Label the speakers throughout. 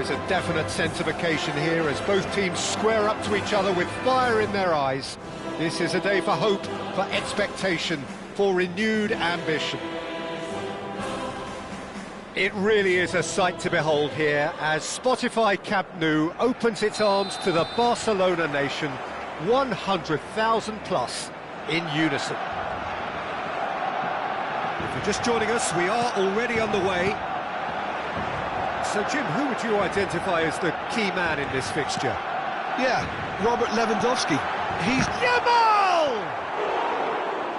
Speaker 1: is a definite sense of occasion here as both teams square up to each other with fire in their eyes. This is a day for hope, for expectation, for renewed ambition. It really is a sight to behold here as Spotify Camp Nou opens its arms to the Barcelona nation, 100,000 plus in unison. If you're just joining us, we are already underway. So Jim, who would you identify as the key man in this fixture?
Speaker 2: Yeah, Robert Lewandowski. He's...
Speaker 1: Yamal!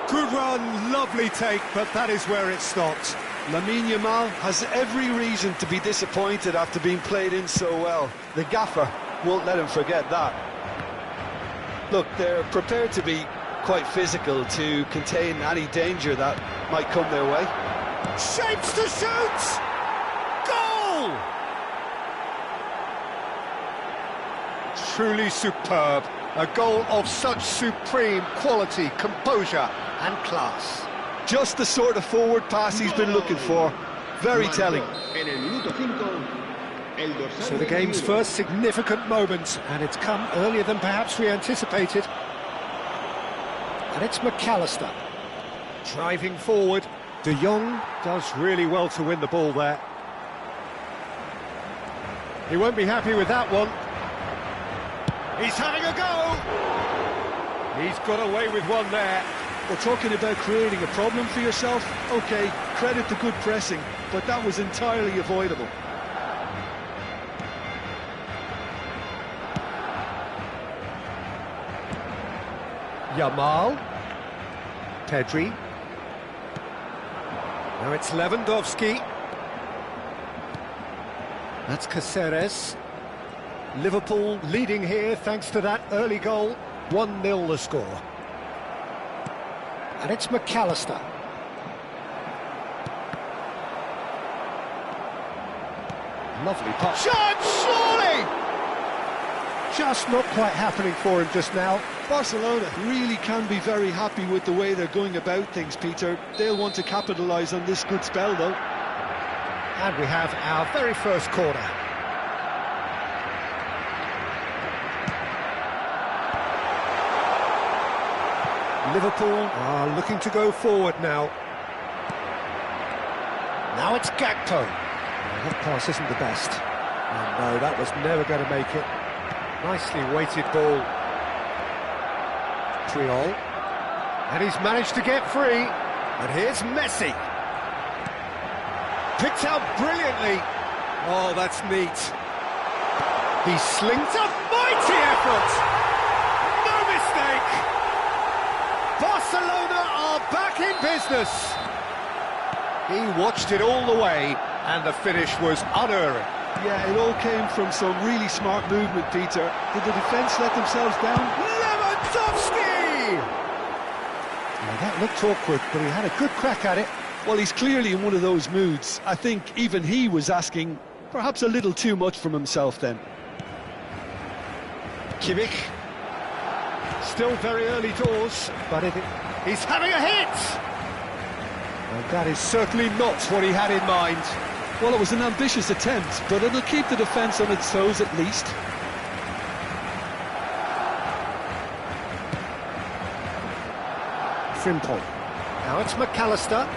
Speaker 1: Good run, lovely take, but that is where it stops.
Speaker 2: Lamine Yamal has every reason to be disappointed after being played in so well. The gaffer won't let him forget that. Look, they're prepared to be quite physical to contain any danger that might come their way.
Speaker 1: Shapes to shoot! Goal! Truly superb. A goal of such supreme quality, composure and class.
Speaker 2: Just the sort of forward pass he's been looking for. Very telling.
Speaker 1: So the game's first significant moment, and it's come earlier than perhaps we anticipated. And it's McAllister. Driving forward. De Jong does really well to win the ball there. He won't be happy with that one. He's having a go! He's got away with one there.
Speaker 2: We're talking about creating a problem for yourself. OK, credit the good pressing, but that was entirely avoidable.
Speaker 1: Yamal. Pedri. Now it's Lewandowski. That's Caceres. Liverpool leading here thanks to that early goal. 1-0 the score. And it's McAllister. Lovely pass. Shot, surely! Just not quite happening for him just now.
Speaker 2: Barcelona really can be very happy with the way they're going about things, Peter. They'll want to capitalise on this good spell, though.
Speaker 1: And we have our very first corner. Liverpool are looking to go forward now. Now it's Gakpo. That pass isn't the best. And no, that was never going to make it. Nicely weighted ball. Triol. And he's managed to get free. And here's Messi. Picked out brilliantly. Oh, that's neat. He slings a mighty effort. No mistake. Barcelona are back in business. He watched it all the way, and the finish was unerring.
Speaker 2: Yeah, it all came from some really smart movement, Peter. Did the defence let themselves down?
Speaker 1: Lewandowski! Well, that looked awkward, but he had a good crack at it.
Speaker 2: Well, he's clearly in one of those moods. I think even he was asking perhaps a little too much from himself then.
Speaker 1: Kimmich. Still very early doors, but he's having a hit! And that is certainly not what he had in mind.
Speaker 2: Well, it was an ambitious attempt, but it'll keep the defence on its toes at least.
Speaker 1: Frimpong. Now it's McAllister.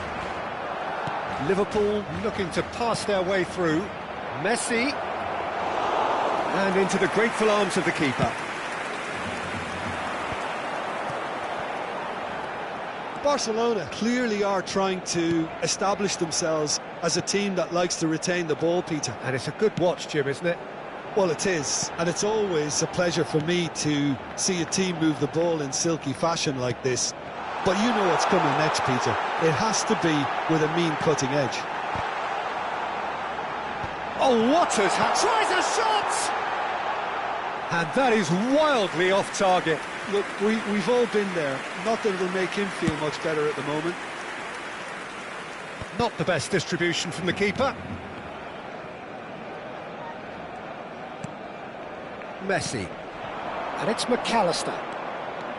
Speaker 1: Liverpool looking to pass their way through. Messi. And into the grateful arms of the keeper.
Speaker 2: Barcelona clearly are trying to establish themselves as a team that likes to retain the ball, Peter.
Speaker 1: And it's a good watch, Jim, isn't it?
Speaker 2: Well, it is. And it's always a pleasure for me to see a team move the ball in silky fashion like this. But you know what's coming next, Peter. It has to be with a mean cutting edge.
Speaker 1: Oh, what has happened? Tries a shot! And that is wildly off target.
Speaker 2: Look, we've all been there. Not that it'll make him feel much better at the moment.
Speaker 1: Not the best distribution from the keeper. Messi. And it's McAllister.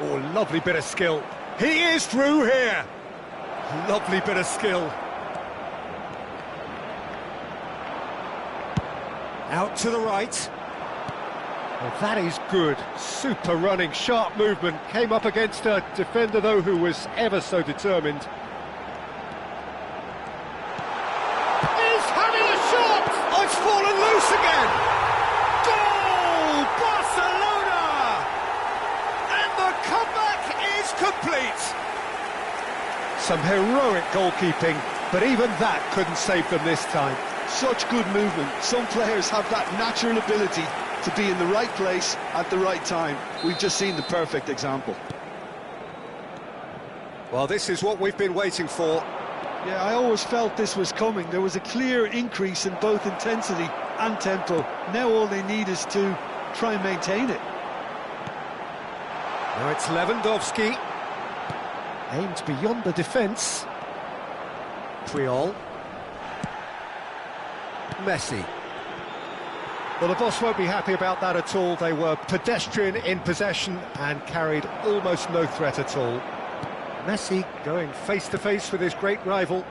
Speaker 1: Oh, lovely bit of skill. He is through here. Lovely bit of skill. Out to the right. Well, that is good. Super running, sharp movement. Came up against a defender, though, who was ever so determined. He's having a shot! Oh, it's fallen loose again! Goal! Barcelona! And the comeback is complete! Some heroic goalkeeping, but even that couldn't save them this time.
Speaker 2: Such good movement. Some players have that natural ability to be in the right place at the right time. We've just seen the perfect example.
Speaker 1: Well, this is what we've been waiting for.
Speaker 2: Yeah, I always felt this was coming. There was a clear increase in both intensity and tempo. Now all they need is to try and maintain it.
Speaker 1: Now it's Lewandowski. Aimed beyond the defence. Puyol. Messi. Well, the boss won't be happy about that at all. They were pedestrian in possession and carried almost no threat at all. Messi going face-to-face with his great rival.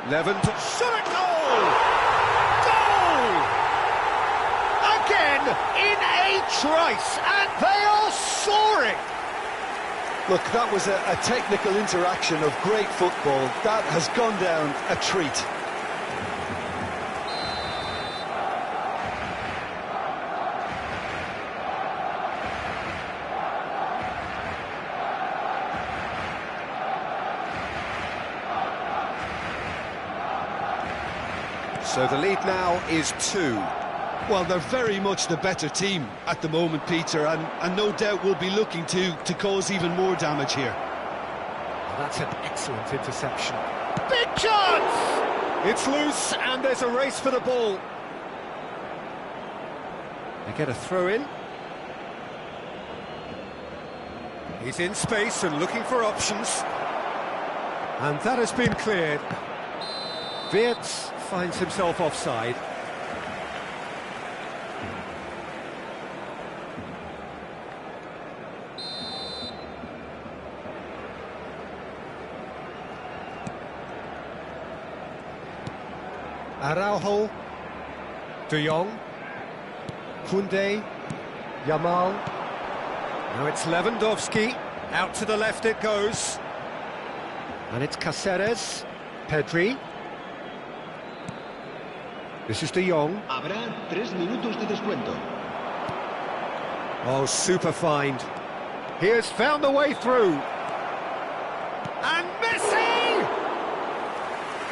Speaker 1: Lewandowski. Shot at goal! Goal! Again in a trice, and they are soaring!
Speaker 2: Look, that was a technical interaction of great football. That has gone down a treat.
Speaker 1: So the lead now is 2.
Speaker 2: Well, they're very much the better team at the moment, Peter, and no doubt will be looking to cause even more damage here.
Speaker 1: That's an excellent interception. Big chance! It's loose, and there's a race for the ball. They get a throw in. He's in space and looking for options. And that has been cleared. Wirtz finds himself offside. Araujo, De Jong, Koundé, Yamal. Now it's Lewandowski, out to the left it goes. And it's Cáceres, Pedri. This is De Jong.
Speaker 3: Habrá 3 minutos de descuento.
Speaker 1: Oh, super find. He has found the way through. And Messi!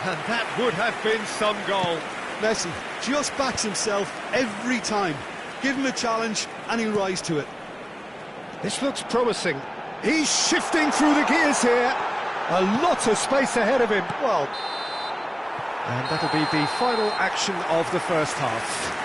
Speaker 1: And that would have been some goal.
Speaker 2: Messi just backs himself every time. Give him a challenge and he'll rise to it.
Speaker 1: This looks promising. He's shifting through the gears here. A lot of space ahead of him. Well, and that'll be the final action of the first half.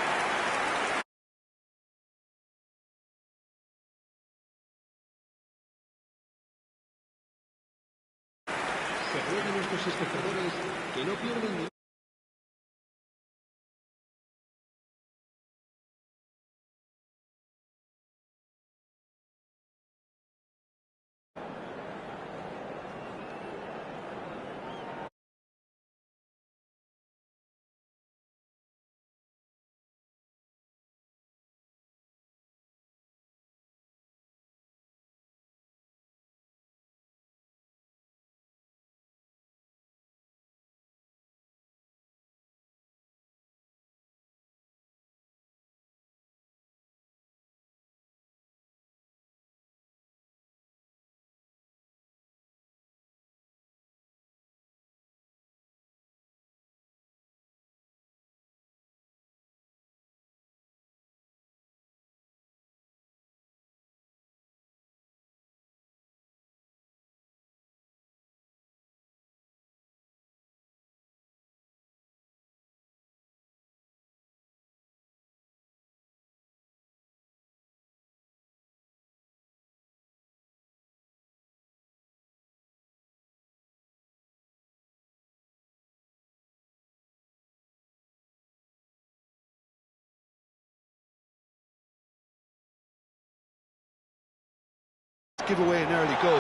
Speaker 2: Give away an early goal,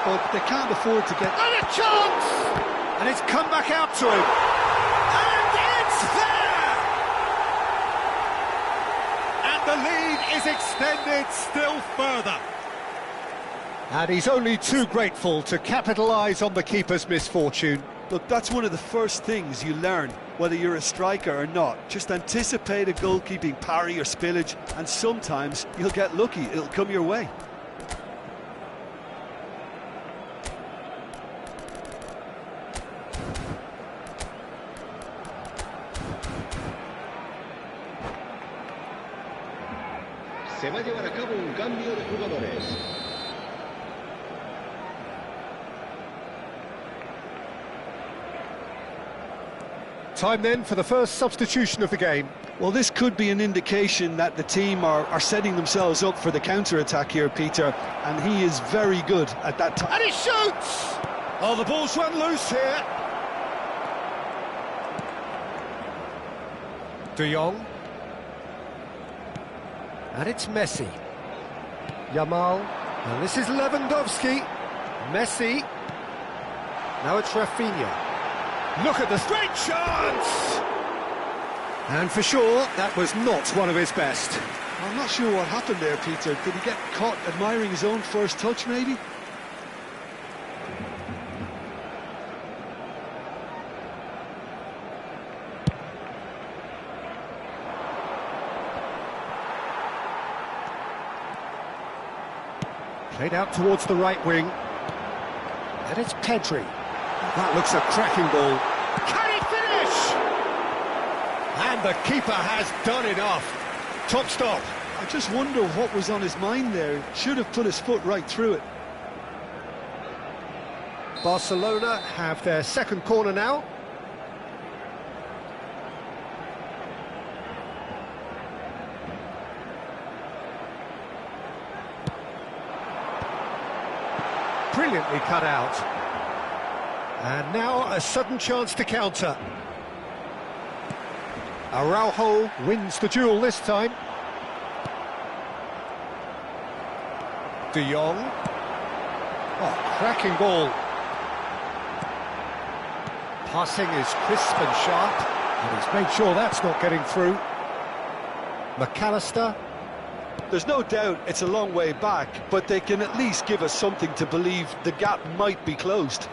Speaker 2: but they can't afford to get...
Speaker 1: And a chance! And it's come back out to him. And It's there! And the lead is extended still further. And he's only too grateful to capitalise on the keeper's misfortune.
Speaker 2: Look, that's one of the first things you learn, whether you're a striker or not. Just anticipate a goalkeeping parry or spillage, and sometimes you'll get lucky, it'll come your way.
Speaker 3: Se va a llevar a cabo un cambio de jugadores.
Speaker 1: Time then for the first substitution of the game.
Speaker 2: Well, this could be an indication that the team are setting themselves up for the counter-attack here, Peter, and he is very good at that time.
Speaker 1: And he shoots! Oh, the ball's run loose here. De Jong. And it's Messi. Yamal. And this is Lewandowski. Messi. Now it's Rafinha. Look at the straight chance! And for sure, that was not one of his best.
Speaker 2: I'm not sure what happened there, Peter. Did he get caught admiring his own first touch, maybe?
Speaker 1: Played out towards the right wing. And it's Pedri. That looks a cracking ball. Can he finish? And the keeper has done enough. Top stop.
Speaker 2: I just wonder what was on his mind there. Should have put his foot right through it.
Speaker 1: Barcelona have their second corner now. Brilliantly cut out. And now a sudden chance to counter. Araujo wins the duel this time. De Jong. Oh, cracking ball. Passing is crisp and sharp, and he's made sure that's not getting through. McAllister.
Speaker 2: There's no doubt it's a long way back, but they can at least give us something to believe the gap might be closed.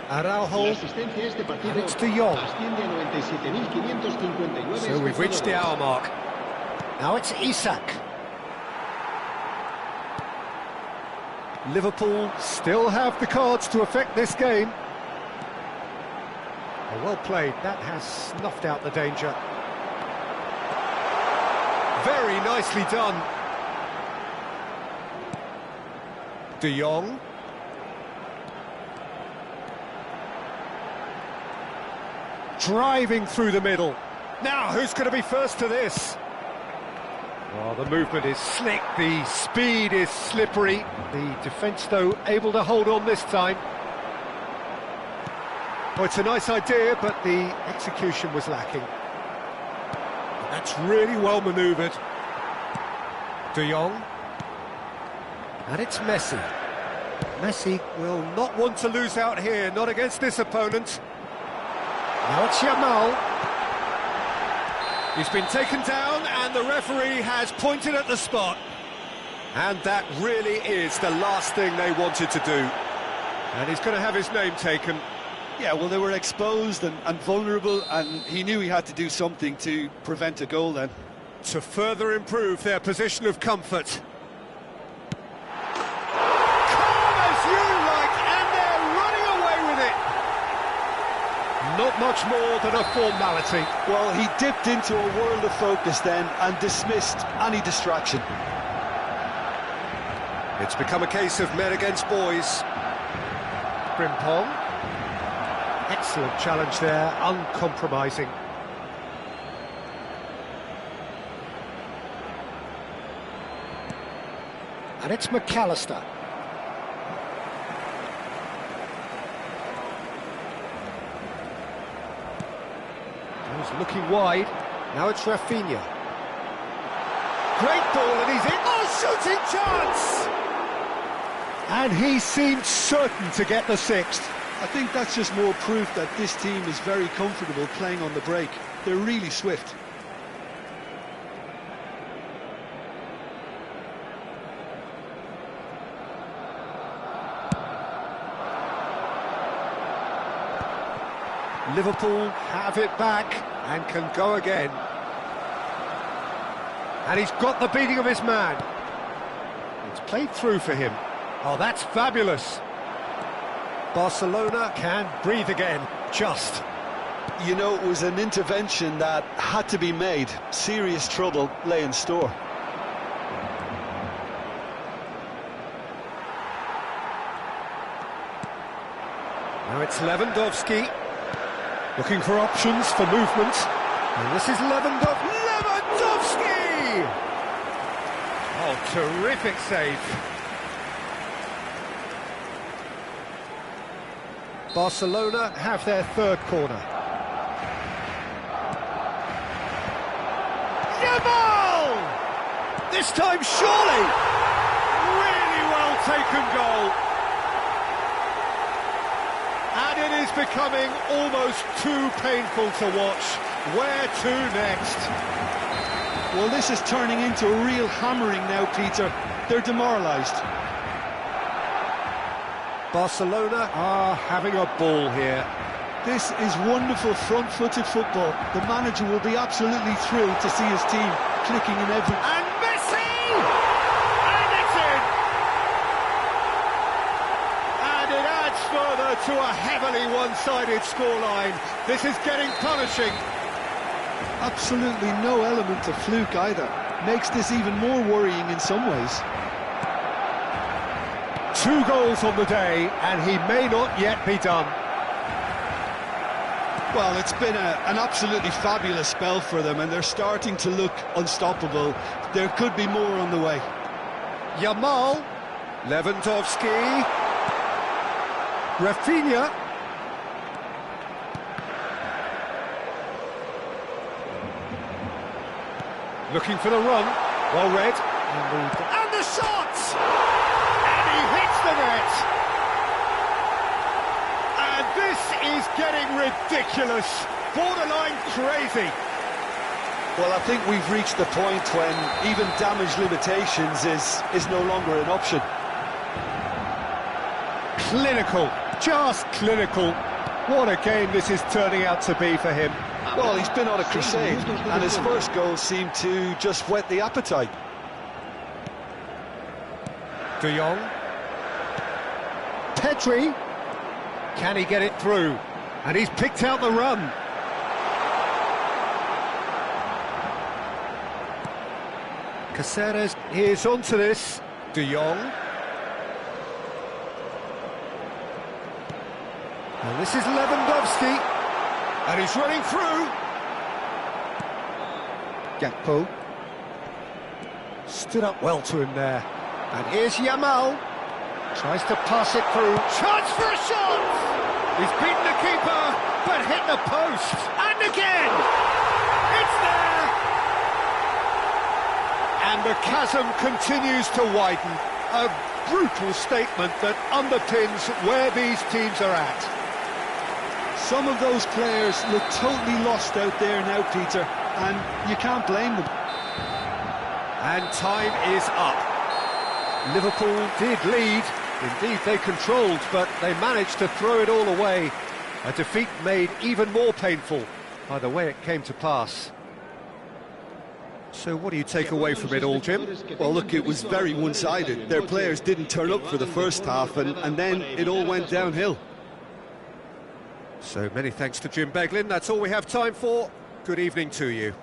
Speaker 1: Araujo, and it's De Jong. So we've reached the hour mark. Now it's Isak. Liverpool still have the cards to affect this game. Oh, well played, that has snuffed out the danger. Very nicely done. De Jong. Driving through the middle. Now, who's going to be first to this? Well, the movement is slick, the speed is slippery. The defence, though, able to hold on this time. Oh, it's a nice idea, but the execution was lacking. And that's really well manoeuvred. De Jong. And it's Messi. Messi will not want to lose out here, not against this opponent. Now it's Yamal. He's been taken down and the referee has pointed at the spot. And that really is the last thing they wanted to do. And he's going to have his name taken.
Speaker 2: Yeah, well, they were exposed and vulnerable, and he knew he had to do something to prevent a goal then.
Speaker 1: To further improve their position of comfort. Not much more than a formality.
Speaker 2: Well, he dipped into a world of focus then and dismissed any distraction.
Speaker 1: It's become a case of men against boys. Frimpong. Excellent challenge there, uncompromising. And it's McAllister. Looking wide, now it's Rafinha. Great ball and he's in, oh, shooting chance! And he seemed certain to get the sixth.
Speaker 2: I think that's just more proof that this team is very comfortable playing on the break. They're really swift.
Speaker 1: Liverpool have it back and can go again. And he's got the beating of his man. It's played through for him. Oh, that's fabulous. Barcelona can breathe again, just.
Speaker 2: You know, it was an intervention that had to be made. Serious trouble lay in store.
Speaker 1: Now it's Lewandowski, looking for options for movement. And this is Lewandowski! Oh, terrific save. Barcelona have their third corner. Yamal! This time, surely! Really well taken goal. And it is becoming almost too painful to watch. Where to next?
Speaker 2: Well, this is turning into a real hammering now, Peter. They're demoralised.
Speaker 1: Barcelona are having a ball here.
Speaker 2: This is wonderful front-footed football. The manager will be absolutely thrilled to see his team clicking in every...
Speaker 1: And Messi! And it's in! And it adds further to a heavily one-sided scoreline. This is getting punishing.
Speaker 2: Absolutely no element of fluke either. Makes this even more worrying in some ways.
Speaker 1: 2 goals on the day, and he may not yet be done.
Speaker 2: Well, it's been an absolutely fabulous spell for them, and they're starting to look unstoppable. There could be more on the way.
Speaker 1: Yamal, Lewandowski, Rafinha. Looking for the run, well read. And the shot! And he hits the net! And this is getting ridiculous, borderline crazy.
Speaker 2: Well, I think we've reached the point when even damage limitations is no longer an option.
Speaker 1: Clinical, just clinical. What a game this is turning out to be for him.
Speaker 2: Well, he's been on a crusade, and his first goal seemed to just whet the appetite.
Speaker 1: De Jong. Pedri. Can he get it through? And he's picked out the run. Caceres is onto this. De Jong. And this is Lewandowski. And he's running through. Gakpo. Stood up well to him there. And here's Yamal. Tries to pass it through. Chance for a shot! He's beaten the keeper, but hit the post. And again! It's there! And the chasm continues to widen. A brutal statement that underpins where these teams are at.
Speaker 2: Some of those players look totally lost out there now, Peter, and you can't blame them.
Speaker 1: And time is up. Liverpool did lead, indeed they controlled, but they managed to throw it all away. A defeat made even more painful by the way it came to pass. So what do you take away from it all, Jim?
Speaker 2: Well, look, it was very one-sided. Their players didn't turn up for the first half, and then it all went downhill.
Speaker 1: So many thanks to Jim Beglin. That's all we have time for. Good evening to you.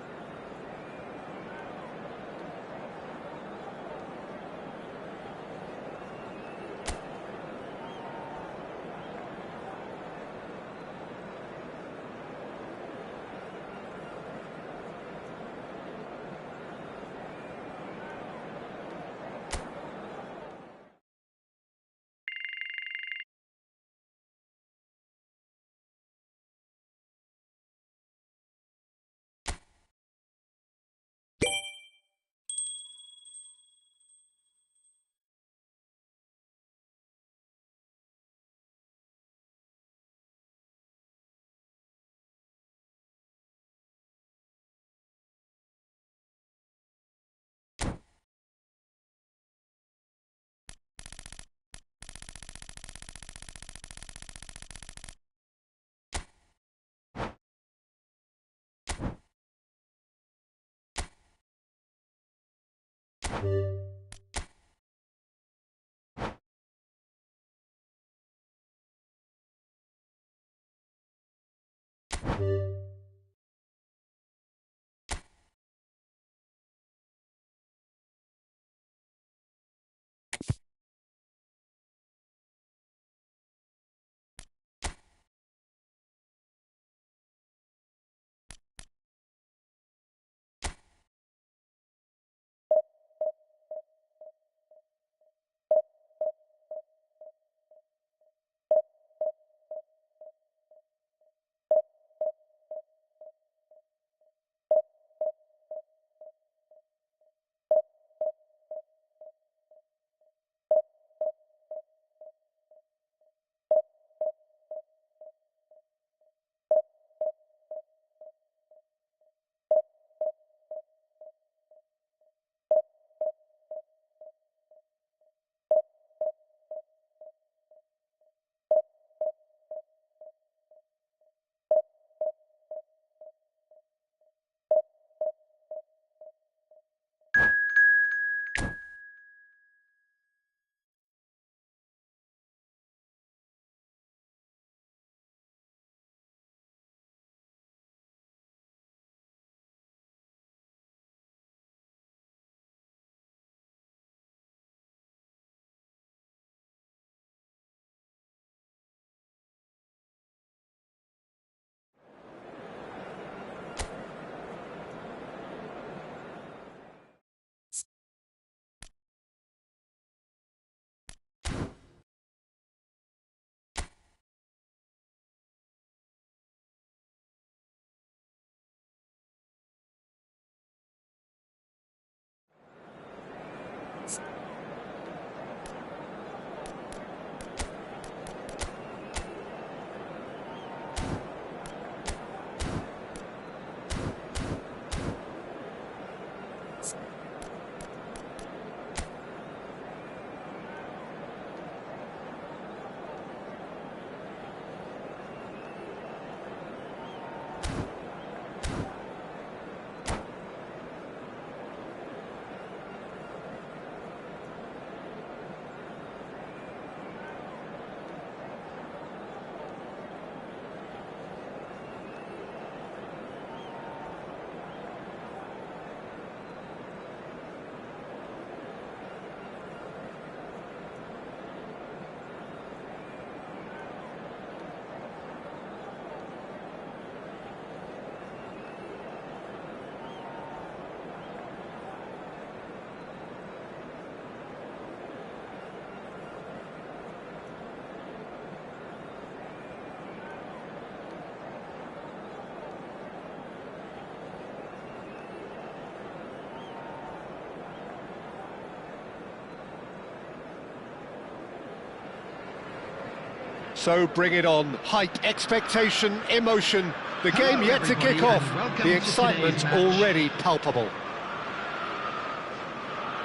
Speaker 1: So bring it on. Hype, expectation, emotion. The game yet to kick off. The excitement already palpable.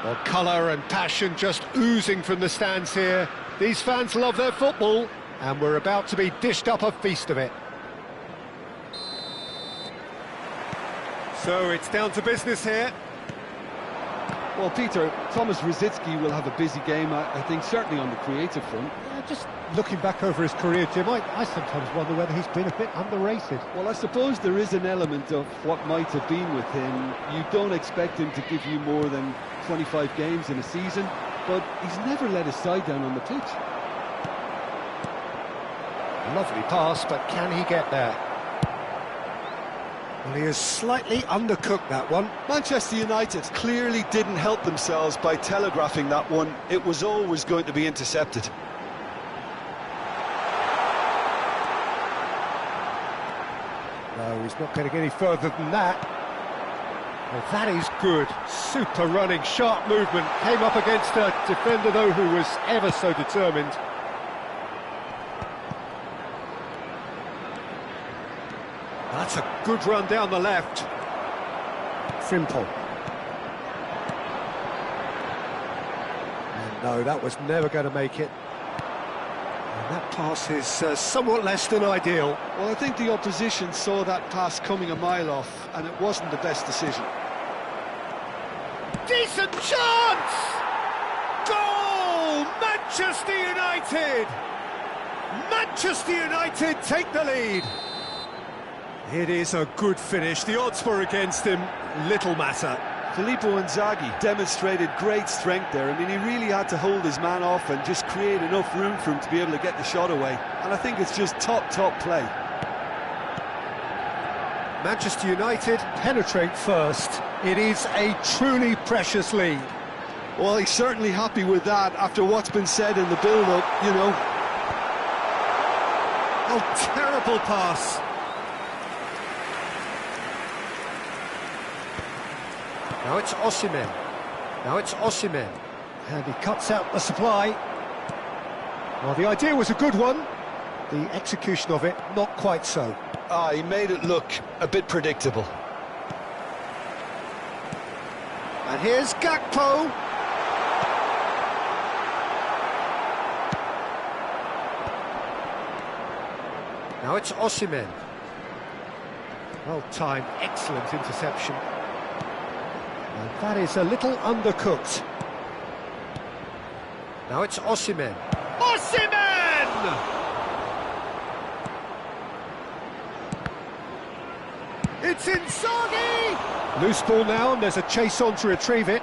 Speaker 1: Well, colour and passion just oozing from the stands here. These fans love their football, and we're about to be dished up a feast of it. So it's down to business here.
Speaker 2: Well, Peter, Thomas Rosicky will have a busy game, I think, certainly on the creative front.
Speaker 4: Yeah, just looking back over his career, Jim, I sometimes wonder whether he's been a bit underrated.
Speaker 2: Well, I suppose there is an element of what might have been with him. You don't expect him to give you more than 25 games in a season, but he's never let his side down on the pitch.
Speaker 1: Lovely pass, but can he get there? Well, he has slightly undercooked that one.
Speaker 2: Manchester United clearly didn't help themselves by telegraphing that one. It was always going to be intercepted.
Speaker 1: No, he's not going to get any further than that. Well, that is good. Super running, sharp movement. Came up against a defender, though, who was ever so determined. That's a good run down the left. Simple. And no, that was never going to make it. And that pass is somewhat less than ideal.
Speaker 2: Well, I think the opposition saw that pass coming a mile off, and it wasn't the best decision.
Speaker 1: Decent chance! Goal! Manchester United! Manchester United take the lead. It is a good finish. The odds were against him. Little matter.
Speaker 2: Filippo Inzaghi demonstrated great strength there. I mean, he really had to hold his man off and just create enough room for him to be able to get the shot away. And I think it's just top play.
Speaker 1: Manchester United penetrate first. It is a truly precious lead.
Speaker 2: Well, he's certainly happy with that after what's been said in the build-up, you know.
Speaker 1: Oh, terrible pass. Now it's Osimhen. And he cuts out the supply. Well, the idea was a good one. The execution of it, not quite so.
Speaker 2: He made it look a bit predictable.
Speaker 1: And here's Gakpo. Now it's Osimhen. Well timed, excellent interception. And that is a little undercooked. Now it's Osimhen. Osimhen! It's Inzaghi! Loose ball now, and there's a chase on to retrieve it.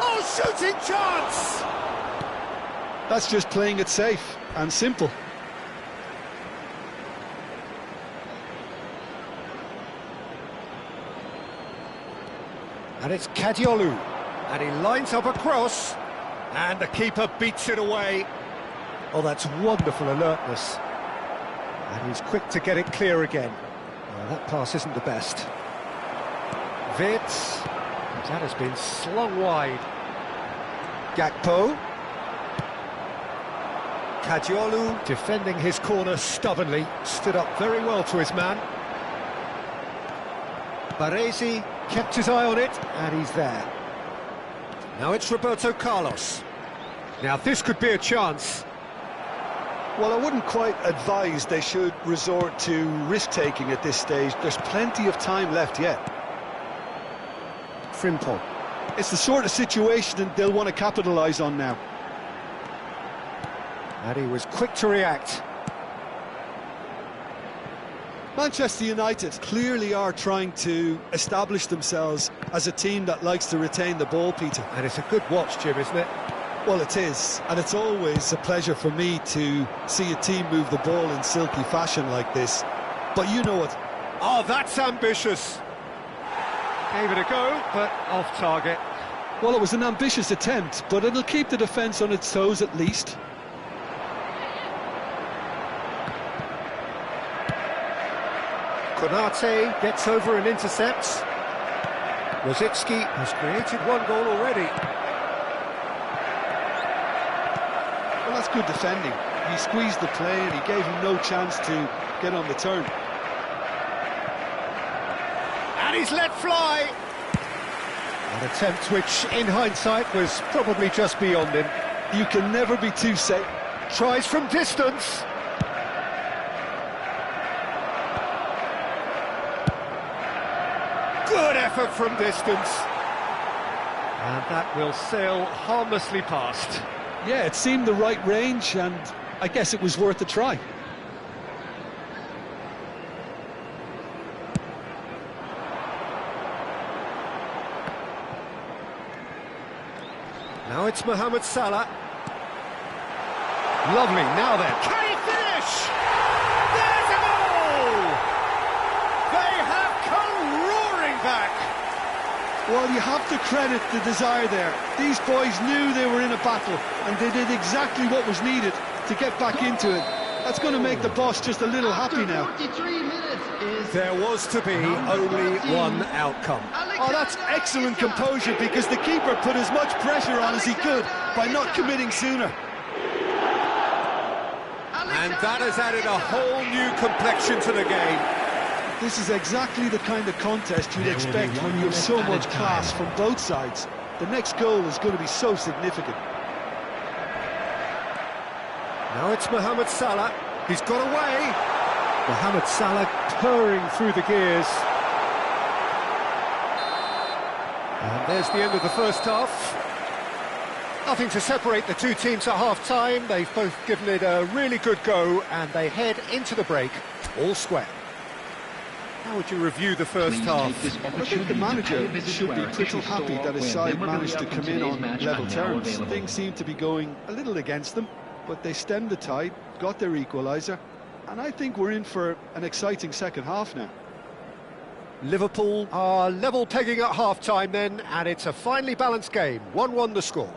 Speaker 1: Oh, shooting chance!
Speaker 2: That's just playing it safe and simple.
Speaker 1: And it's Kadiolu, and he lines up a cross, and the keeper beats it away. Oh, that's wonderful alertness. And he's quick to get it clear again. Well, that pass isn't the best. Vitz, that has been slung wide. Gakpo. Kadiolu, defending his corner stubbornly, stood up very well to his man. Baresi kept his eye on it, and he's there. Now it's Roberto Carlos. Now this could be a chance.
Speaker 2: Well, I wouldn't quite advise they should resort to risk-taking at this stage. There's plenty of time left yet.
Speaker 1: Frimpong.
Speaker 2: It's the sort of situation that they'll want to capitalise on now.
Speaker 1: And he was quick to react.
Speaker 2: Manchester United clearly are trying to establish themselves as a team that likes to retain the ball, Peter.
Speaker 1: And it's a good watch, Jim, isn't it?
Speaker 2: Well, it is, and it's always a pleasure for me to see a team move the ball in silky fashion like this. But you know what?
Speaker 1: Oh, that's ambitious. Gave it a go, but off target.
Speaker 2: Well, it was an ambitious attempt, but it'll keep the defence on its toes at least.
Speaker 1: Konate gets over and intercepts. Rosicky has created one goal already.
Speaker 2: Well, that's good defending. He squeezed the play and he gave him no chance to get on the turn.
Speaker 1: And he's let fly. An attempt which, in hindsight, was probably just beyond him.
Speaker 2: You can never be too safe.
Speaker 1: Tries from distance. Good effort from distance. And that will sail harmlessly past.
Speaker 2: Yeah, it seemed the right range, and I guess it was worth a try.
Speaker 1: Now it's Mohamed Salah. Lovely, now then. Can he finish? There's a goal! They have come roaring back.
Speaker 2: Well, you have to credit the desire there. These boys knew they were in a battle, and they did exactly what was needed to get back into it. That's going to make the boss just a little happy now.
Speaker 1: There was to be only one outcome.
Speaker 2: Oh, that's excellent composure, because the keeper put as much pressure on as he could by not committing sooner.
Speaker 1: And that has added a whole new complexion to the game.
Speaker 2: This is exactly the kind of contest you'd expect when you have so much class from both sides. The next goal is going to be so significant.
Speaker 1: Now it's Mohamed Salah. He's got away. Mohamed Salah purring through the gears. And there's the end of the first half. Nothing to separate the two teams at half-time. They've both given it a really good go, and they head into the break all square. How would you review the first half?
Speaker 2: I think the manager should be pretty happy that his side managed to come in on level terms. Things seem to be going a little against them, but they stemmed the tide, got their equaliser, and I think we're in for an exciting second half now.
Speaker 1: Liverpool are level pegging at half-time then, and it's a finely balanced game. 1-1 the score.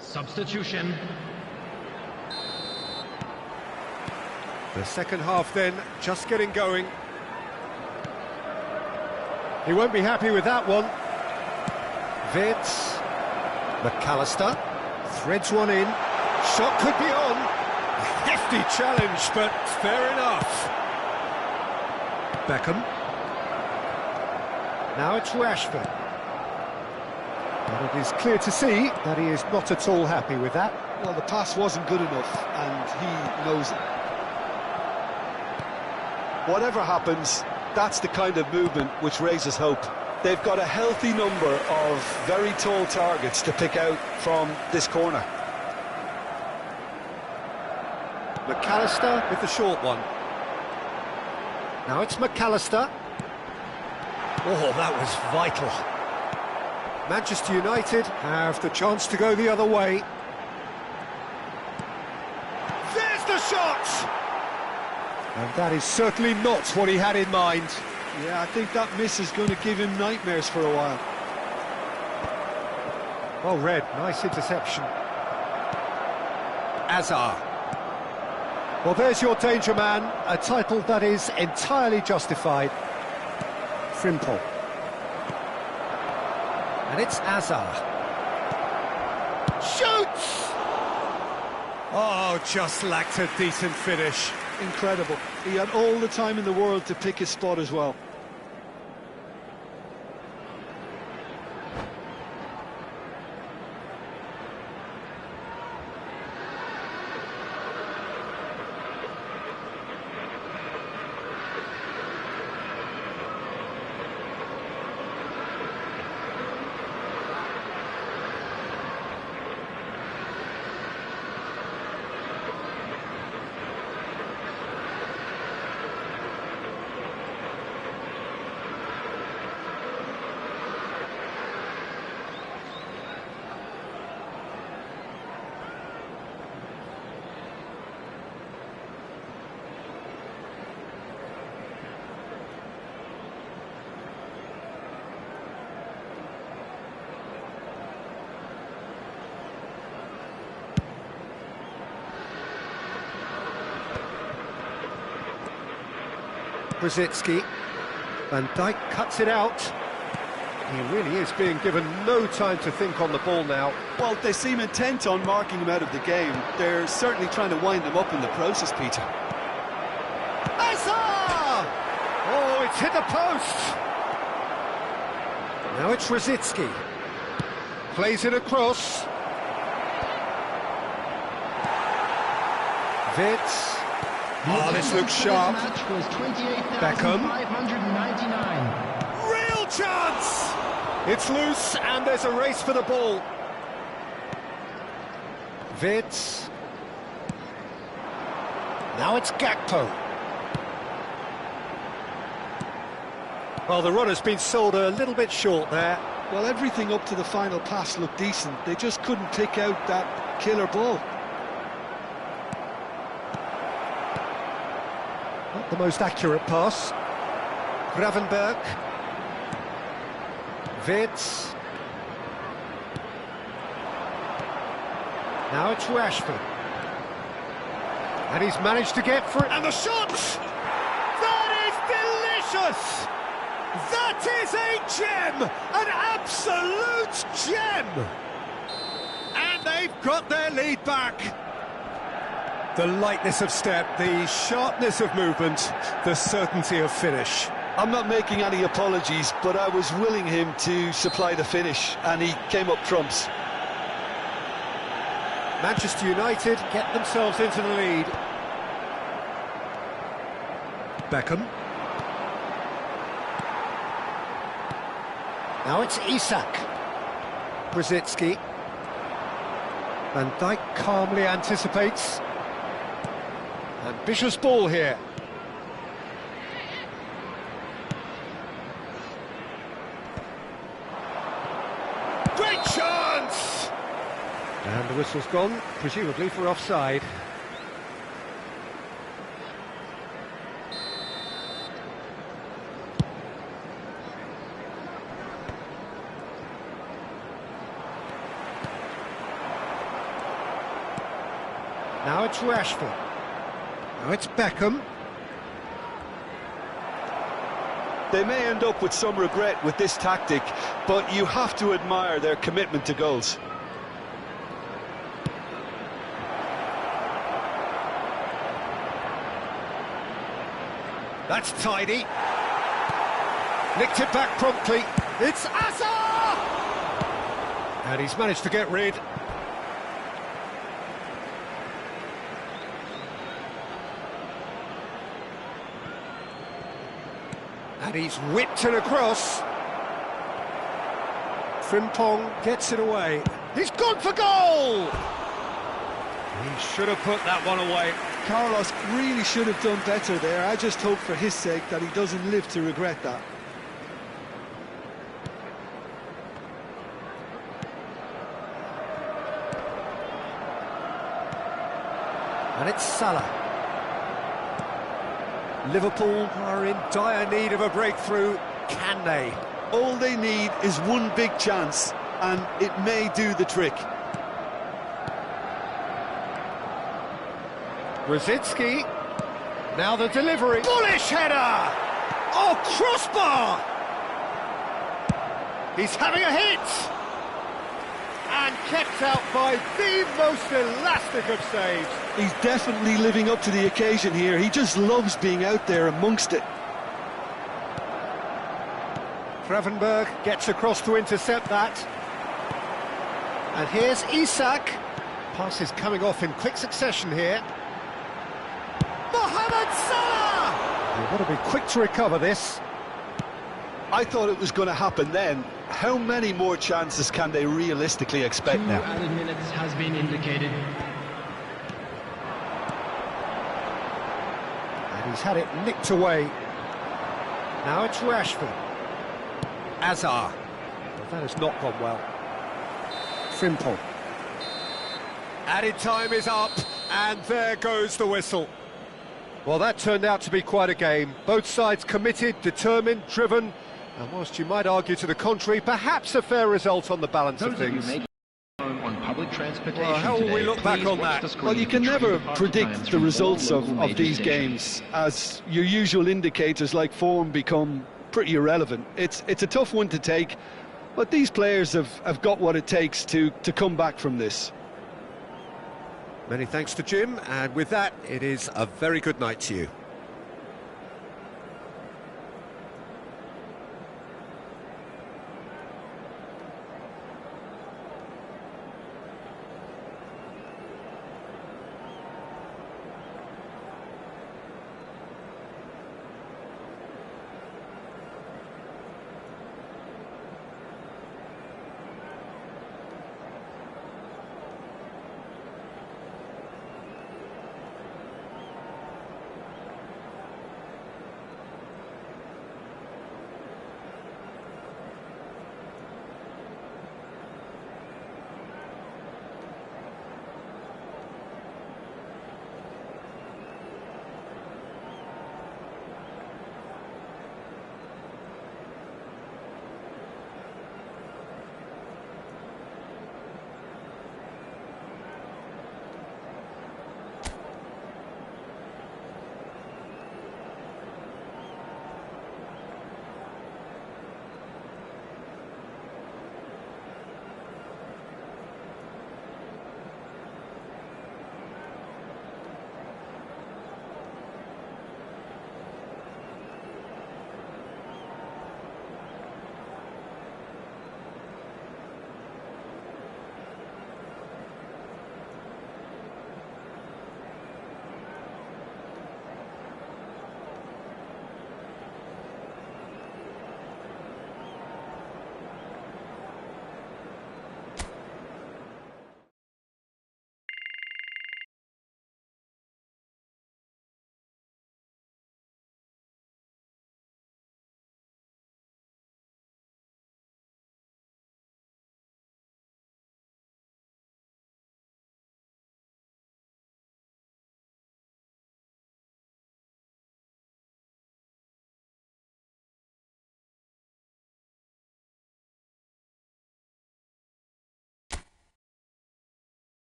Speaker 3: Substitution.
Speaker 1: The second half then, just getting going. He won't be happy with that one. Vitz. McAllister. Threads one in. Shot could be on. A hefty challenge, but fair enough. Beckham. Now it's Rashford. But it is clear to see that he is not at all happy with that.
Speaker 2: Well, the pass wasn't good enough, and he knows it. Whatever happens, that's the kind of movement which raises hope. They've got a healthy number of very tall targets to pick out from this corner.
Speaker 1: McAllister with the short one. Now it's McAllister. Oh, that was vital. Manchester United have the chance to go the other way. There's the shot! And that is certainly not what he had in mind.
Speaker 2: Yeah, I think that miss is going to give him nightmares for a while.
Speaker 1: Well read, nice interception. Azar. Well, there's your danger man, a title that is entirely justified. Frimpong. And it's Azar. Shoots! Oh, just lacked a decent finish.
Speaker 2: Incredible. He had all the time in the world to pick his spot as well.
Speaker 1: Brzezinski. Van Dijk cuts it out. He really is being given no time to think on the ball now.
Speaker 2: Well, they seem intent on marking him out of the game. They're certainly trying to wind him up in the process, Peter.
Speaker 1: Azar! Oh, it's hit the post. Now it's Brzezinski. Plays it across. Vitz. Oh, this looks sharp. Beckham. Real chance! It's loose, and there's a race for the ball. Vitz. Now it's Gakpo. Well, the runner's been sold a little bit short there.
Speaker 2: Well, everything up to the final pass looked decent. They just couldn't pick out that killer ball.
Speaker 1: Not the most accurate pass. Gravenberg. Vitz. Now it's Rashford. And he's managed to get through. And the shot! That is delicious! That is a gem! An absolute gem! And they've got their lead back. The lightness of step, the sharpness of movement, the certainty of finish.
Speaker 2: I'm not making any apologies, but I was willing him to supply the finish, and he came up trumps.
Speaker 1: Manchester United get themselves into the lead. Beckham. Now it's Isak. Brzezinski. Van Dijk calmly anticipates. Ambitious ball here. Great chance! And the whistle's gone, presumably for offside. Now it's Rashford. Now it's Beckham.
Speaker 2: They may end up with some regret with this tactic, but you have to admire their commitment to goals.
Speaker 1: That's tidy. Nicked it back promptly. It's Azar! And he's managed to get rid. And he's whipped it across. Frimpong gets it away. He's gone for goal! He should have put that one away.
Speaker 2: Carlos really should have done better there. I just hope for his sake that he doesn't live to regret that.
Speaker 1: And it's Salah. Liverpool are in dire need of a breakthrough. Can they?
Speaker 2: All they need is one big chance, and it may do the trick.
Speaker 1: Brzezinski. Now the delivery. Bullish header! Oh, crossbar! He's having a hit! And kept out by the most elastic of saves.
Speaker 2: He's definitely living up to the occasion here. He just loves being out there amongst it.
Speaker 1: Gravenberg gets across to intercept that. And here's Isak. Pass is coming off in quick succession here. Mohamed Salah! You've got to be quick to recover this.
Speaker 2: I thought it was going to happen then. How many more chances can they realistically expect now?
Speaker 5: 2 added minutes has been indicated.
Speaker 1: And he's had it nicked away. Now it's Rashford. Azar. Well, that has not gone well. Frimpong. Added time is up, and there goes the whistle. Well, that turned out to be quite a game. Both sides committed, determined, driven, and whilst you might argue to the contrary, perhaps a fair result on the balance of things.
Speaker 5: On public transportation
Speaker 1: Well, how will we
Speaker 5: today,
Speaker 1: look back on
Speaker 5: watch
Speaker 1: that?
Speaker 5: the screen
Speaker 2: Well, you can
Speaker 5: to
Speaker 2: never
Speaker 5: track party
Speaker 2: predict
Speaker 5: times
Speaker 2: the
Speaker 5: from
Speaker 2: results
Speaker 5: all
Speaker 2: of
Speaker 5: local
Speaker 2: these
Speaker 5: major
Speaker 2: games,
Speaker 5: stations.
Speaker 2: as your usual indicators like form become pretty irrelevant. It's a tough one to take, but these players have got what it takes to come back from this.
Speaker 1: Many thanks to Jim, and with that, it is a very good night to you.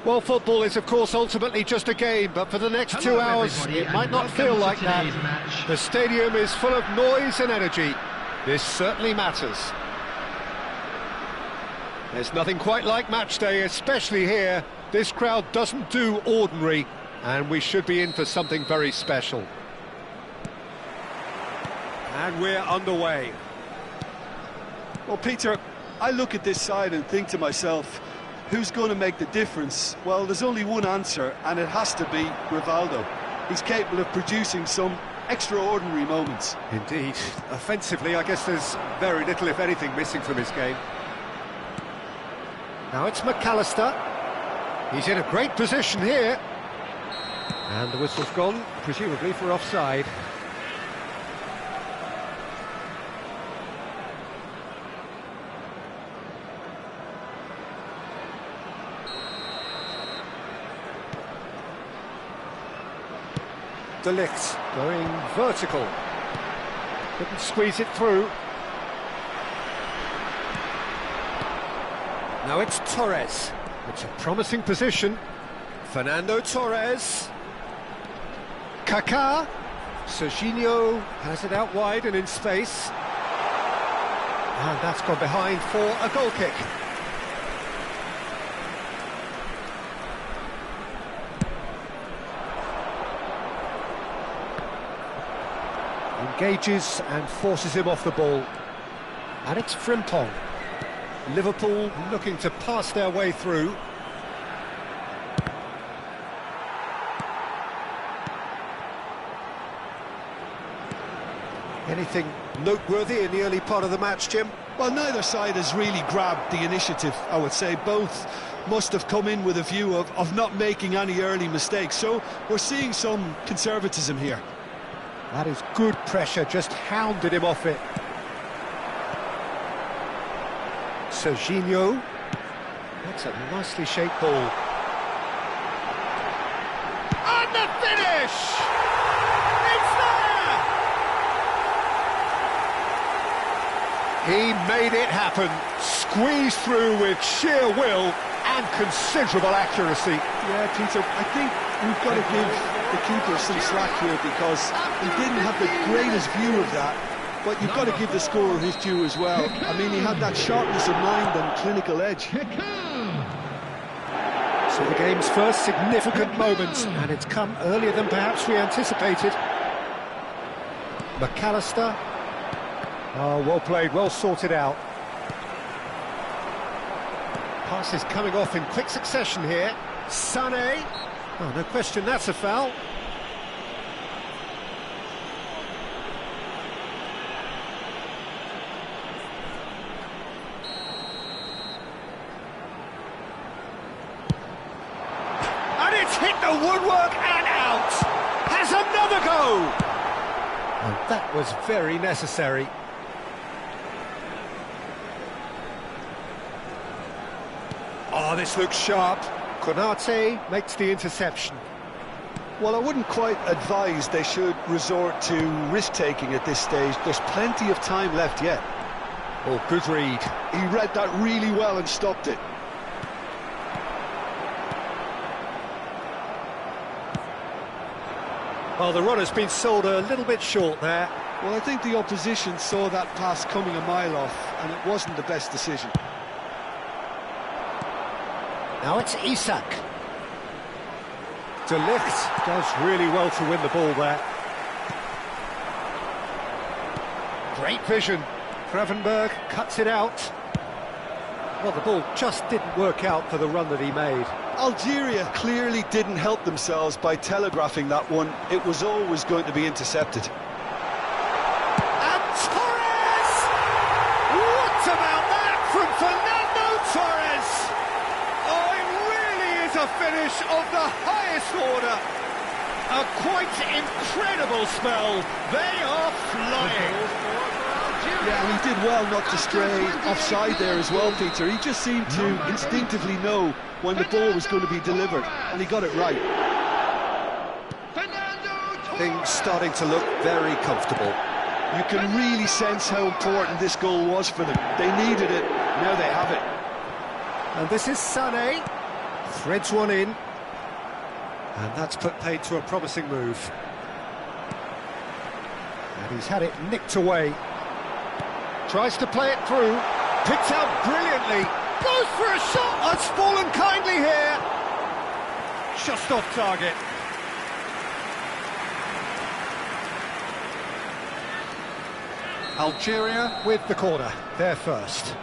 Speaker 1: Well, football is, of course, ultimately just a game, but for the next 2 hours,
Speaker 5: everybody,
Speaker 1: it might
Speaker 5: and
Speaker 1: not
Speaker 5: welcome
Speaker 1: feel
Speaker 5: to
Speaker 1: like that.
Speaker 5: today's match.
Speaker 1: The stadium is full of noise and energy. This certainly matters. There's nothing quite like match day, especially here. This crowd doesn't do ordinary, and we should be in for something very special. And we're underway.
Speaker 2: Well, Peter, I look at this side and think to myself, who's going to make the difference? Well, there's only one answer, and it has to be Rivaldo. He's capable of producing some extraordinary moments.
Speaker 1: Indeed. Offensively, I guess there's very little, if anything, missing from his game. Now it's McAllister. He's in a great position here. And the whistle's gone, presumably for offside. De Ligt going vertical. Couldn't squeeze it through. Now it's Torres. It's a promising position. Fernando Torres. Kaká. Serginho has it out wide and in space. And that's gone behind for a goal kick. Engages and forces him off the ball. And it's Frimpong. Liverpool looking to pass their way through. Anything noteworthy in the early part of the match, Jim?
Speaker 2: Well, neither side has really grabbed the initiative, I would say. Both must have come in with a view of not making any early mistakes. So we're seeing some conservatism here.
Speaker 1: That is good pressure, just hounded him off it. Serginho. That's a nicely shaped ball. And the finish! It's there! He made it happen. Squeezed through with sheer will and considerable accuracy.
Speaker 2: Yeah, Peter, I think we've got to give the keeper some slack here because he didn't have the greatest view of that, but you've got to give the scorer his due as well. I mean, he had that sharpness of mind and clinical edge.
Speaker 1: So the game's first significant moments, and it's come earlier than perhaps we anticipated. McAllister. Oh, well played, well sorted out. Pass is coming off in quick succession here. Sané. Oh, no question, that's a foul. And it's hit the woodwork and out. Has another go. And that was very necessary. Oh, this looks sharp. Konate makes the interception.
Speaker 2: Well, I wouldn't quite advise they should resort to risk-taking at this stage. There's plenty of time left yet.
Speaker 1: Oh, good read.
Speaker 2: He read that really well and stopped it.
Speaker 1: Well, the run has been sold a little bit short there.
Speaker 2: Well, I think the opposition saw that pass coming a mile off, and it wasn't the best decision.
Speaker 1: Now it's Isak. De Ligt does really well to win the ball there. Great vision. Gravenberg cuts it out. Well, the ball just didn't work out for the run that he made.
Speaker 2: Algeria clearly didn't help themselves by telegraphing that one. It was always going to be intercepted.
Speaker 1: And Torres! What about that from Fernando Torres? Oh, it really is a finish of the highest order. A quite incredible spell. They are flying.
Speaker 2: Yeah, and he did well not to stray offside there as well, Peter. He just seemed to instinctively know when the ball was going to be delivered, and he got it right.
Speaker 1: Things starting to look very comfortable.
Speaker 2: You can really sense how important this goal was for them. They needed it, now they have it.
Speaker 1: And this is Sané. Threads one in. And that's put paid to a promising move. And he's had it nicked away. Tries to play it through. Picked out brilliantly. Goes for a shot. That's fallen kindly here. Just off target. Algeria with the corner. They're first.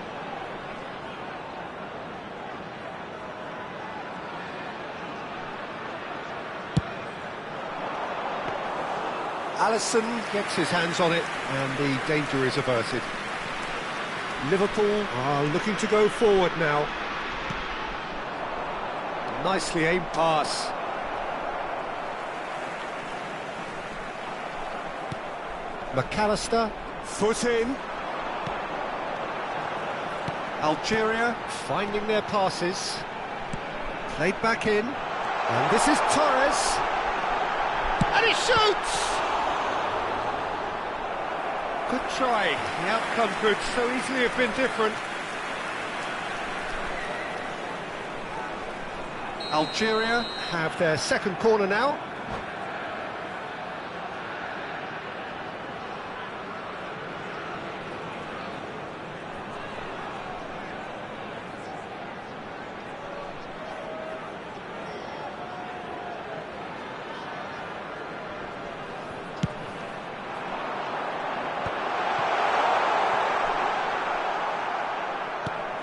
Speaker 1: Alisson gets his hands on it, and the danger is averted. Liverpool are looking to go forward now. Nicely aimed pass. McAllister, foot in. Algeria finding their passes. Played back in. And this is Torres. And he shoots! Good try. The outcome could so easily have been different. Algeria have their second corner now.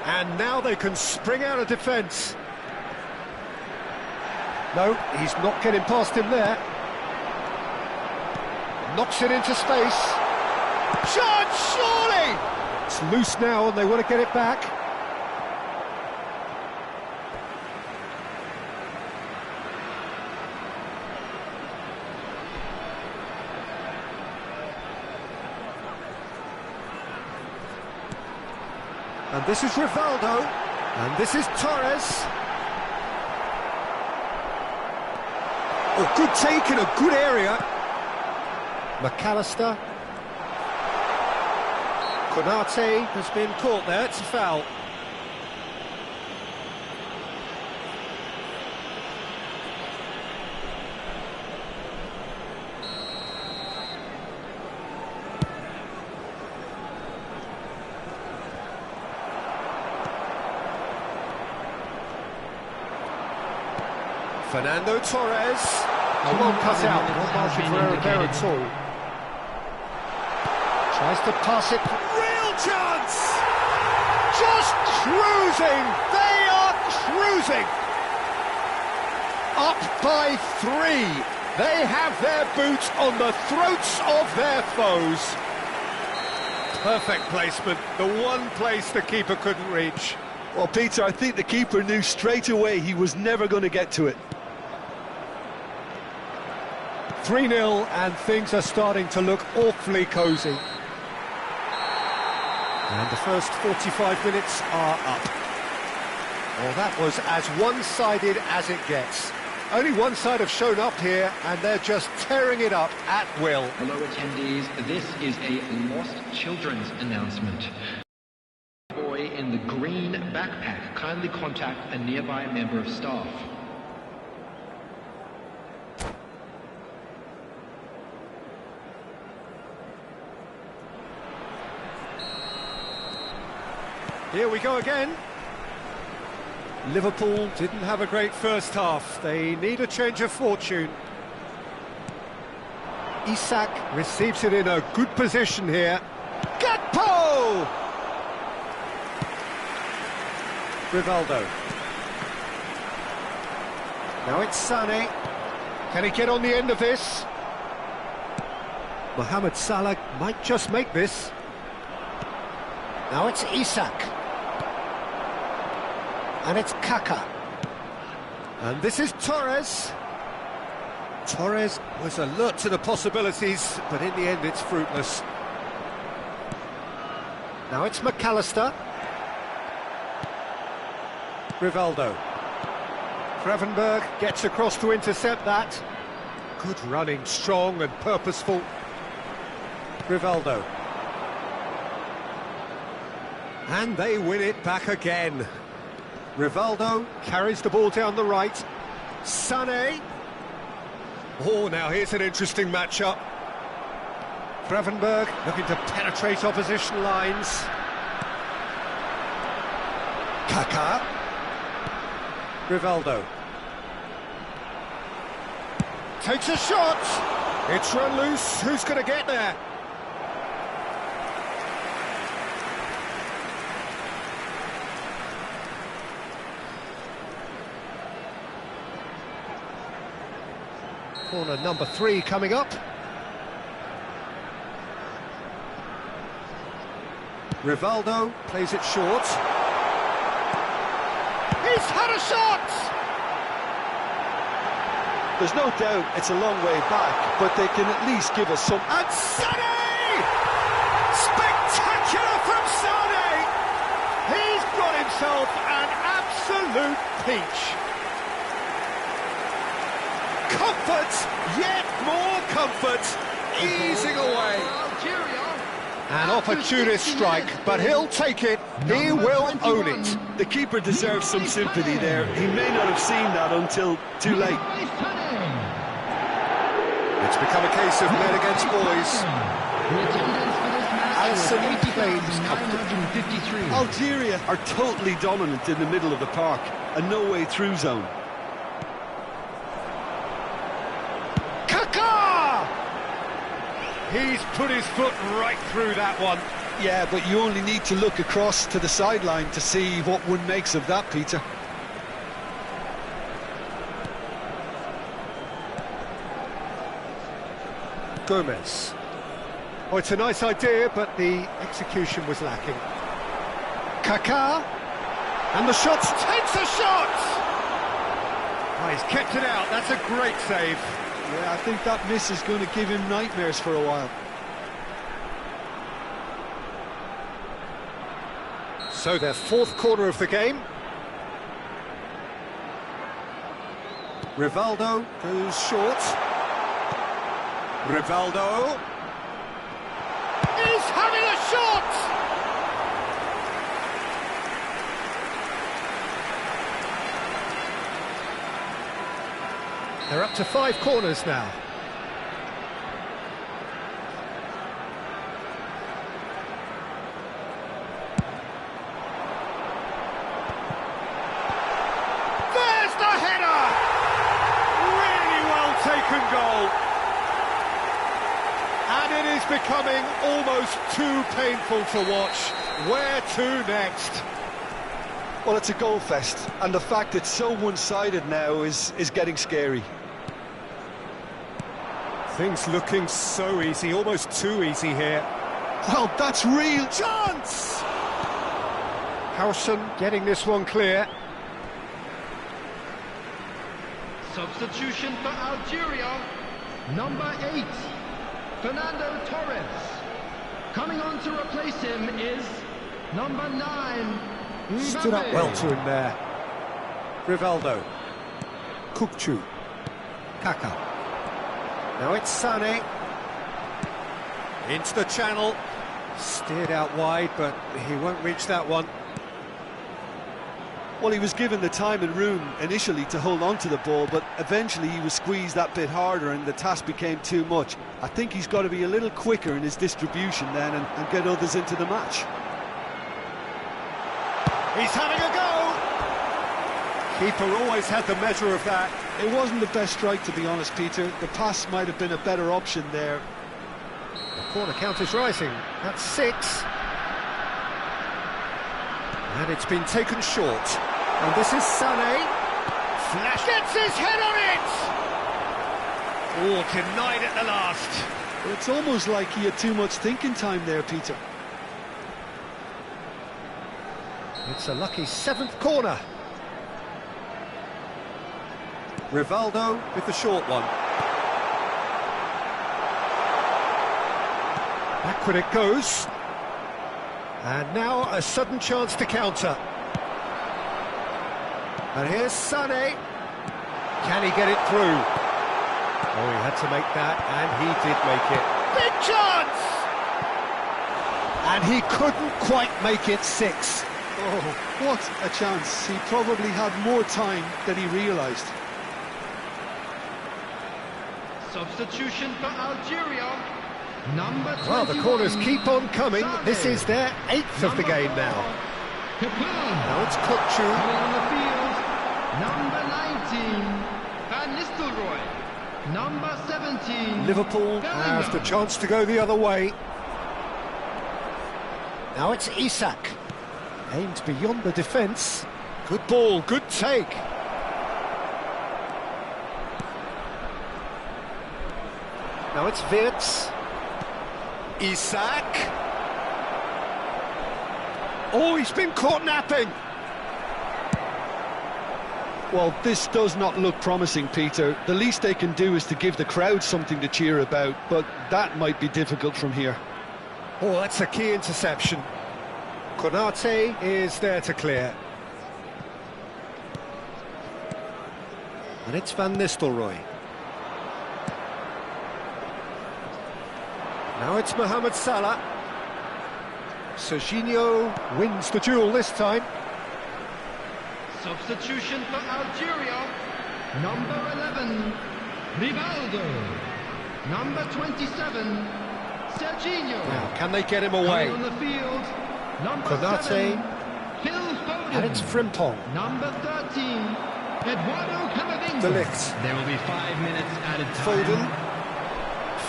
Speaker 1: And now they can spring out of defence. No, he's not getting past him there. Knocks it into space. Shot, surely! It's loose now and they want to get it back. And this is Rivaldo, and this is Torres. Oh, good take in a good area. McAllister. Konate has been caught there, it's a foul. Fernando Torres. A well cut out, not margin for error there at all. Tries to pass it. Real chance! Just cruising! They are cruising! Up by 3. They have their boot on the throats of their foes. Perfect placement, the one place the keeper couldn't reach.
Speaker 2: Well, Peter, I think the keeper knew straight away he was never going to get to it.
Speaker 1: 3-0 and things are starting to look awfully cosy. And the first 45 minutes are up. Well, that was as one-sided as it gets. Only one side have shown up here and they're just tearing it up at will.
Speaker 5: Hello attendees, this is a lost children's announcement. Boy in the green backpack, kindly contact a nearby member of staff.
Speaker 1: Here we go again. Liverpool didn't have a great first half. They need a change of fortune. Isak receives it in a good position here. Gakpo! Rivaldo. Now it's Sané. Can he get on the end of this? Mohamed Salah might just make this. Now it's Isak. And it's Kaka. And this is Torres. Torres was alert to the possibilities, but in the end it's fruitless. Now it's McAllister. Rivaldo. Gravenberg gets across to intercept that. Good running, strong and purposeful. Rivaldo. And they win it back again. Rivaldo carries the ball down the right. Sané. Oh, now here's an interesting matchup. Gravenberg looking to penetrate opposition lines. Kaká. Rivaldo. Takes a shot. It's run loose. Who's going to get there? Corner number 3 coming up. Rivaldo plays it short. He's had a shot!
Speaker 2: There's no doubt it's a long way back, but they can at least give us some...
Speaker 1: And Sané! Spectacular from Sané! He's got himself an absolute peach. Comfort, yet more comfort, easing away. An opportunist strike, but he'll take it, he will own it.
Speaker 2: The keeper deserves some sympathy there. He may not have seen that until too late.
Speaker 1: It's become a case of men against boys. Alisson claims comfort.
Speaker 2: Algeria are totally dominant in the middle of the park, a no-way through zone.
Speaker 1: He's put his foot right through that one.
Speaker 2: Yeah, but you only need to look across to the sideline to see what one makes of that, Peter.
Speaker 1: Gomez. Oh, it's a nice idea, but the execution was lacking. Kaká. And the shot takes a shot! Oh, he's kept it out. That's a great save.
Speaker 2: Yeah, I think that miss is going to give him nightmares for a while.
Speaker 1: So their 4th corner of the game. Rivaldo goes short. Rivaldo. He's having a shot! They're up to 5 corners now. There's the header! Really well taken goal. And it is becoming almost too painful to watch. Where to next?
Speaker 2: Well, it's a goal fest, and the fact it's so one-sided now is getting scary.
Speaker 1: Things looking so easy, almost too easy here.
Speaker 2: Well, that's real
Speaker 1: Chance! Howson getting this one clear.
Speaker 5: Substitution for Algeria, number 8, Fernando Torres. Coming on to replace him is number 9,
Speaker 1: Stood up well to him there. Rivaldo. Kukçu. Kaká. Now it's Sané. Into the channel. Steered out wide, but he won't reach that one.
Speaker 2: Well, he was given the time and room initially to hold on to the ball, but eventually he was squeezed that bit harder and the task became too much. I think he's got to be a little quicker in his distribution then and get others into the match.
Speaker 1: He's having a go! Keeper always had the measure of that.
Speaker 2: It wasn't the best strike, to be honest, Peter. The pass might have been a better option there.
Speaker 1: The corner count is rising. That's 6. And it's been taken short. And this is Sané. Flash gets his head on it! Oh, denied at the last.
Speaker 2: It's almost like he had too much thinking time there, Peter.
Speaker 1: It's a lucky 7th corner. Rivaldo with the short one. Backward it goes. And now a sudden chance to counter. And here's Sané. Can he get it through? Oh, he had to make that, and he did make it. Big chance! And he couldn't quite make it 6.
Speaker 2: Oh, what a chance. He probably had more time than he realised.
Speaker 5: Substitution for Algeria. Number 21.
Speaker 1: Well, the corners keep on coming. This is their 8th of the game now. Now it's Kutchu.
Speaker 5: On the field. Number 19. Van Nistelrooy. Number 17.
Speaker 1: Liverpool have the chance to go the other way. Now it's Isak. Aimed beyond the defence. Good ball, good take. Now it's Wirtz. Isak. Oh, he's been caught napping.
Speaker 2: Well, this does not look promising, Peter. The least they can do is to give the crowd something to cheer about, but that might be difficult from here.
Speaker 1: Oh, that's a key interception. Konate is there to clear. And it's Van Nistelrooy. Now it's Mohamed Salah. Serginho wins the duel this time.
Speaker 5: Substitution for Algeria. Number 11. Rivaldo. Number 27. Serginho.
Speaker 1: Now, can they get him away?
Speaker 5: On the field. Number
Speaker 1: Konate.
Speaker 5: 7. Phil Foden.
Speaker 1: And it's Frimpong.
Speaker 5: Number 13. Eduardo Camavinga.
Speaker 1: De Ligt.
Speaker 5: There will be 5 minutes added time.
Speaker 1: Foden.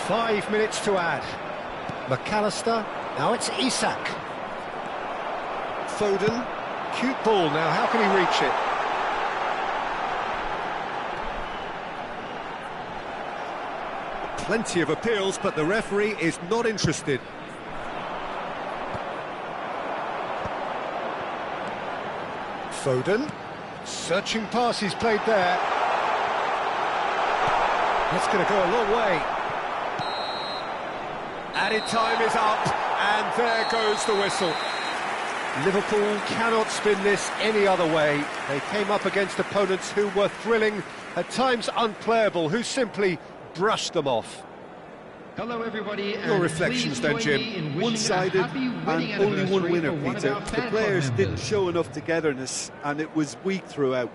Speaker 1: 5 minutes to add. McAllister. Now it's Isak. Foden. Cute ball now. How can he reach it? Plenty of appeals, but the referee is not interested. Foden. Searching pass he's played there. That's going to go a long way. Added time is up, and there goes the whistle. Liverpool cannot spin this any other way. They came up against opponents who were thrilling, at times unplayable, who simply brushed them off.
Speaker 5: Hello everybody.
Speaker 1: Your reflections then, Jim.
Speaker 2: One-sided and only one winner, Peter. The players didn't show enough togetherness and it was weak throughout.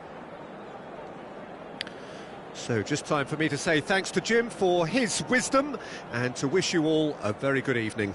Speaker 1: So just time for me to say thanks to Jim for his wisdom and to wish you all a very good evening.